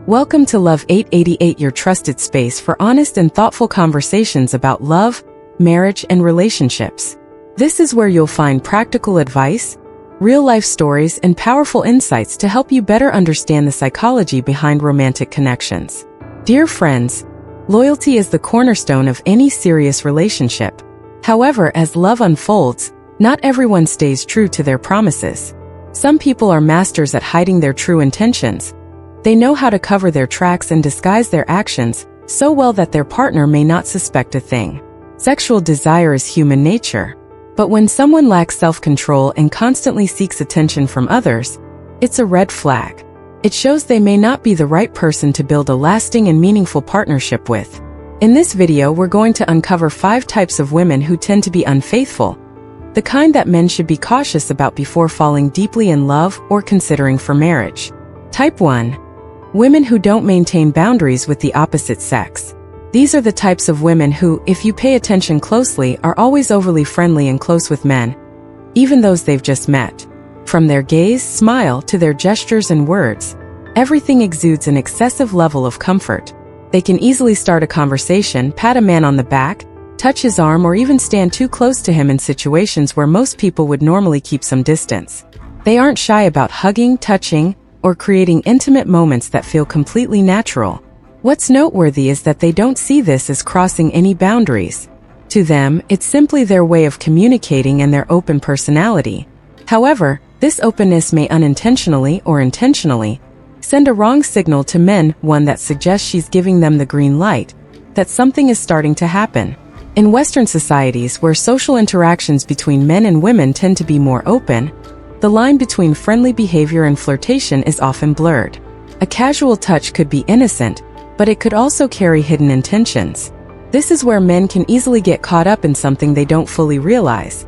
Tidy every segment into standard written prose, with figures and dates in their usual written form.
Welcome to Love 888, your trusted space for honest and thoughtful conversations about love, marriage, and relationships. This is where you'll find practical advice, real-life stories, and powerful insights to help you better understand the psychology behind romantic connections. Dear friends, loyalty is the cornerstone of any serious relationship. However, as love unfolds, not everyone stays true to their promises. Some people are masters at hiding their true intentions. They know how to cover their tracks and disguise their actions so well that their partner may not suspect a thing. Sexual desire is human nature. But when someone lacks self-control and constantly seeks attention from others, it's a red flag. It shows they may not be the right person to build a lasting and meaningful partnership with. In this video, we're going to uncover 5 types of women who tend to be unfaithful, the kind that men should be cautious about before falling deeply in love or considering for marriage. Type 1. Women who don't maintain boundaries with the opposite sex. These are the types of women who, if you pay attention closely, are always overly friendly and close with men, even those they've just met. From their gaze, smile, to their gestures and words, everything exudes an excessive level of comfort. They can easily start a conversation, pat a man on the back, touch his arm, or even stand too close to him in situations where most people would normally keep some distance. They aren't shy about hugging, touching, or creating intimate moments that feel completely natural. What's noteworthy is that they don't see this as crossing any boundaries. To them, it's simply their way of communicating and their open personality. However, this openness may unintentionally or intentionally send a wrong signal to men, one that suggests she's giving them the green light, that something is starting to happen. In Western societies where social interactions between men and women tend to be more open, the line between friendly behavior and flirtation is often blurred. A casual touch could be innocent, but it could also carry hidden intentions. This is where men can easily get caught up in something they don't fully realize.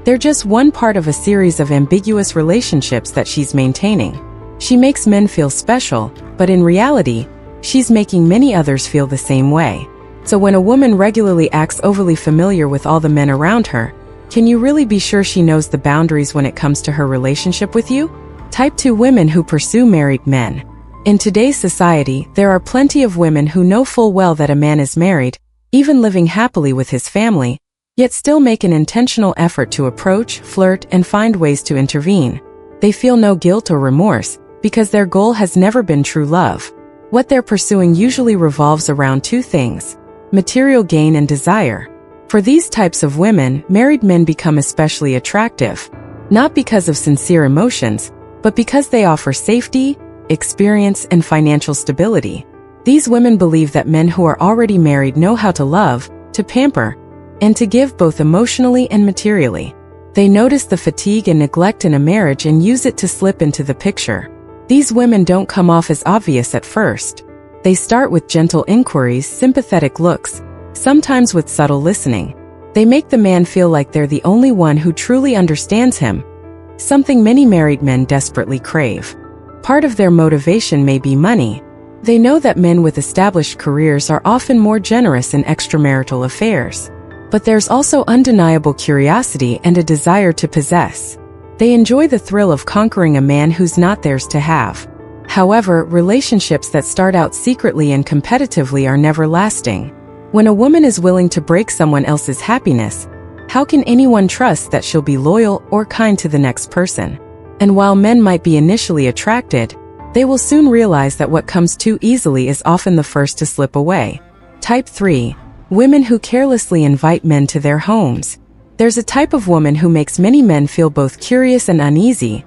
They're just one part of a series of ambiguous relationships that she's maintaining. She makes men feel special, but in reality, she's making many others feel the same way. So when a woman regularly acts overly familiar with all the men around her, can you really be sure she knows the boundaries when it comes to her relationship with you? Type 2. Women who pursue married men. In today's society, there are plenty of women who know full well that a man is married, even living happily with his family, yet still make an intentional effort to approach, flirt, and find ways to intervene. They feel no guilt or remorse, because their goal has never been true love. What they're pursuing usually revolves around 2 things: material gain and desire. For these types of women, married men become especially attractive, not because of sincere emotions, but because they offer safety, experience, and financial stability. These women believe that men who are already married know how to love, to pamper, and to give both emotionally and materially. They notice the fatigue and neglect in a marriage and use it to slip into the picture. These women don't come off as obvious at first. They start with gentle inquiries, sympathetic looks, sometimes with subtle listening. They make the man feel like they're the only one who truly understands him, something many married men desperately crave. Part of their motivation may be money. They know that men with established careers are often more generous in extramarital affairs. But there's also undeniable curiosity and a desire to possess. They enjoy the thrill of conquering a man who's not theirs to have. However, relationships that start out secretly and competitively are never lasting. When a woman is willing to break someone else's happiness, how can anyone trust that she'll be loyal or kind to the next person? And while men might be initially attracted, they will soon realize that what comes too easily is often the first to slip away. Type 3. Women who carelessly invite men to their homes. There's a type of woman who makes many men feel both curious and uneasy: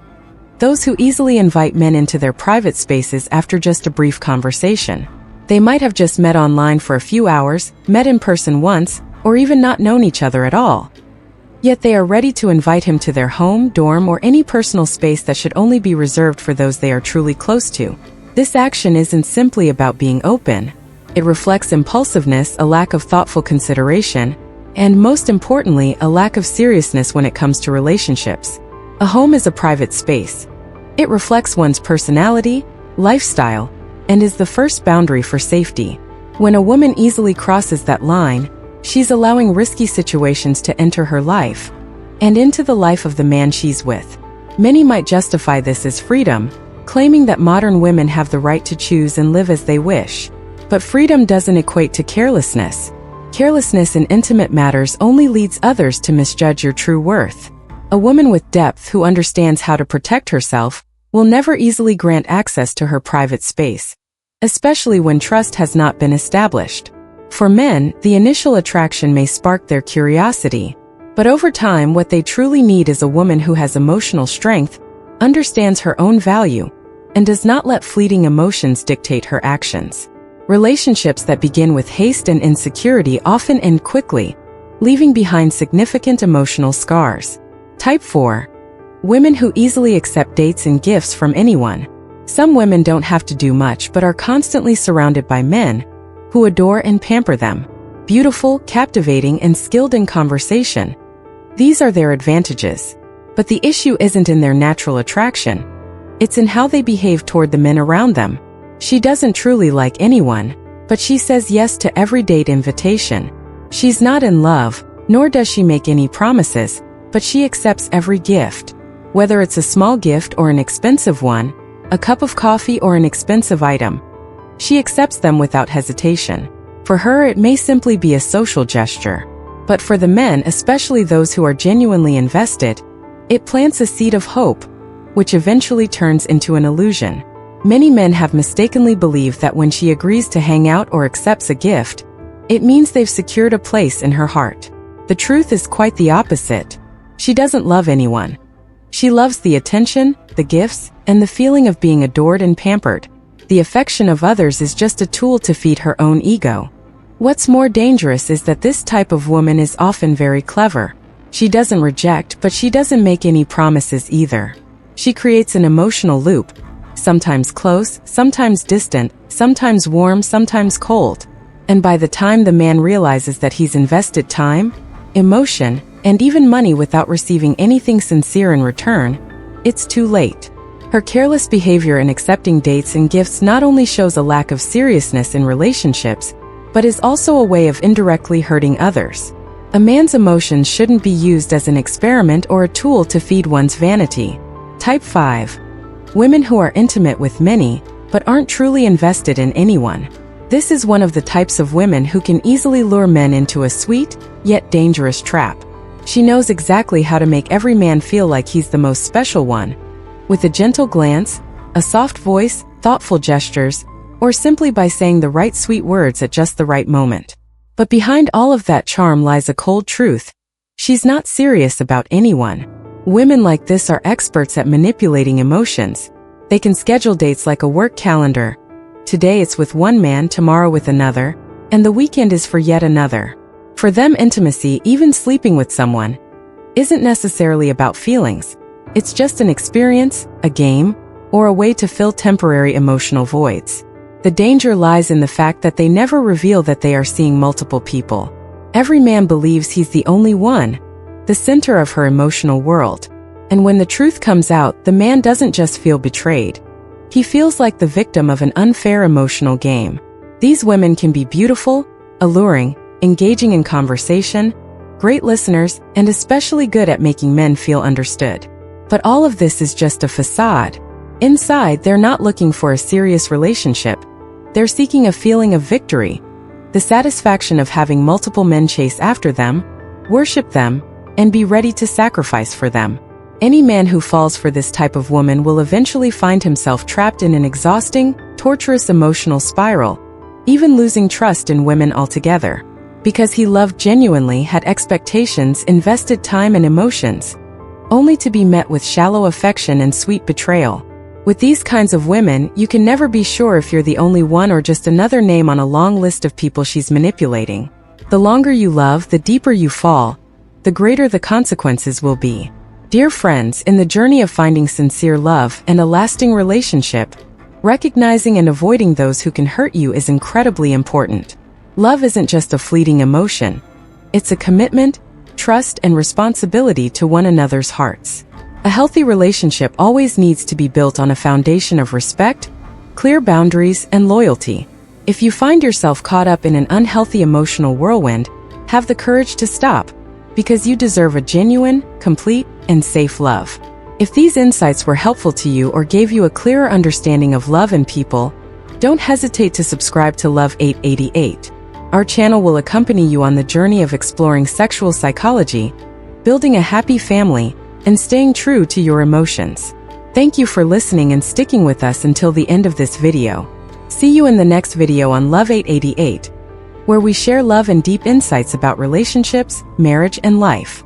those who easily invite men into their private spaces after just a brief conversation. They might have just met online for a few hours, met in person once, or even not known each other at all. Yet they are ready to invite him to their home, dorm, or any personal space that should only be reserved for those they are truly close to. This action isn't simply about being open. It reflects impulsiveness, a lack of thoughtful consideration, and most importantly, a lack of seriousness when it comes to relationships. A home is a private space. It reflects one's personality, lifestyle, and is the first boundary for safety. When a woman easily crosses that line, she's allowing risky situations to enter her life, and into the life of the man she's with. Many might justify this as freedom, claiming that modern women have the right to choose and live as they wish. But freedom doesn't equate to carelessness. Carelessness in intimate matters only leads others to misjudge your true worth. A woman with depth who understands how to protect herself will never easily grant access to her private space, especially when trust has not been established. For men, the initial attraction may spark their curiosity, but over time what they truly need is a woman who has emotional strength, understands her own value, and does not let fleeting emotions dictate her actions. Relationships that begin with haste and insecurity often end quickly, leaving behind significant emotional scars. Type 4. Women who easily accept dates and gifts from anyone. Some women don't have to do much but are constantly surrounded by men who adore and pamper them. Beautiful, captivating, and skilled in conversation. These are their advantages. But the issue isn't in their natural attraction. It's in how they behave toward the men around them. She doesn't truly like anyone, but she says yes to every date invitation. She's not in love, nor does she make any promises, but she accepts every gift. Whether it's a small gift or an expensive one, a cup of coffee or an expensive item, she accepts them without hesitation. For her, it may simply be a social gesture. But for the men, especially those who are genuinely invested, it plants a seed of hope, which eventually turns into an illusion. Many men have mistakenly believed that when she agrees to hang out or accepts a gift, it means they've secured a place in her heart. The truth is quite the opposite. She doesn't love anyone. She loves the attention, the gifts, and the feeling of being adored and pampered. The affection of others is just a tool to feed her own ego. What's more dangerous is that this type of woman is often very clever. She doesn't reject, but she doesn't make any promises either. She creates an emotional loop, sometimes close, sometimes distant, sometimes warm, sometimes cold. And by the time the man realizes that he's invested time, emotion, and even money without receiving anything sincere in return, it's too late. Her careless behavior in accepting dates and gifts not only shows a lack of seriousness in relationships, but is also a way of indirectly hurting others. A man's emotions shouldn't be used as an experiment or a tool to feed one's vanity. Type 5. Women who are intimate with many, but aren't truly invested in anyone. This is one of the types of women who can easily lure men into a sweet, yet dangerous trap. She knows exactly how to make every man feel like he's the most special one. With a gentle glance, a soft voice, thoughtful gestures, or simply by saying the right sweet words at just the right moment. But behind all of that charm lies a cold truth. She's not serious about anyone. Women like this are experts at manipulating emotions. They can schedule dates like a work calendar. Today it's with one man, tomorrow with another, and the weekend is for yet another. For them, intimacy, even sleeping with someone, isn't necessarily about feelings. It's just an experience, a game, or a way to fill temporary emotional voids. The danger lies in the fact that they never reveal that they are seeing multiple people. Every man believes he's the only one, the center of her emotional world. And when the truth comes out, the man doesn't just feel betrayed. He feels like the victim of an unfair emotional game. These women can be beautiful, alluring, engaging in conversation, great listeners, and especially good at making men feel understood. But all of this is just a facade. Inside, they're not looking for a serious relationship. They're seeking a feeling of victory, the satisfaction of having multiple men chase after them, worship them, and be ready to sacrifice for them. Any man who falls for this type of woman will eventually find himself trapped in an exhausting, torturous emotional spiral, even losing trust in women altogether. Because he loved genuinely, had expectations, invested time and emotions, only to be met with shallow affection and sweet betrayal. With these kinds of women, you can never be sure if you're the only one or just another name on a long list of people she's manipulating. The longer you love, the deeper you fall, the greater the consequences will be. Dear friends, in the journey of finding sincere love and a lasting relationship, recognizing and avoiding those who can hurt you is incredibly important. Love isn't just a fleeting emotion. It's a commitment, trust, and responsibility to one another's hearts. A healthy relationship always needs to be built on a foundation of respect, clear boundaries, and loyalty. If you find yourself caught up in an unhealthy emotional whirlwind, have the courage to stop, because you deserve a genuine, complete, and safe love. If these insights were helpful to you or gave you a clearer understanding of love and people, don't hesitate to subscribe to Love 888. Our channel will accompany you on the journey of exploring sexual psychology, building a happy family, and staying true to your emotions. Thank you for listening and sticking with us until the end of this video. See you in the next video on Love 888, where we share love and deep insights about relationships, marriage, and life.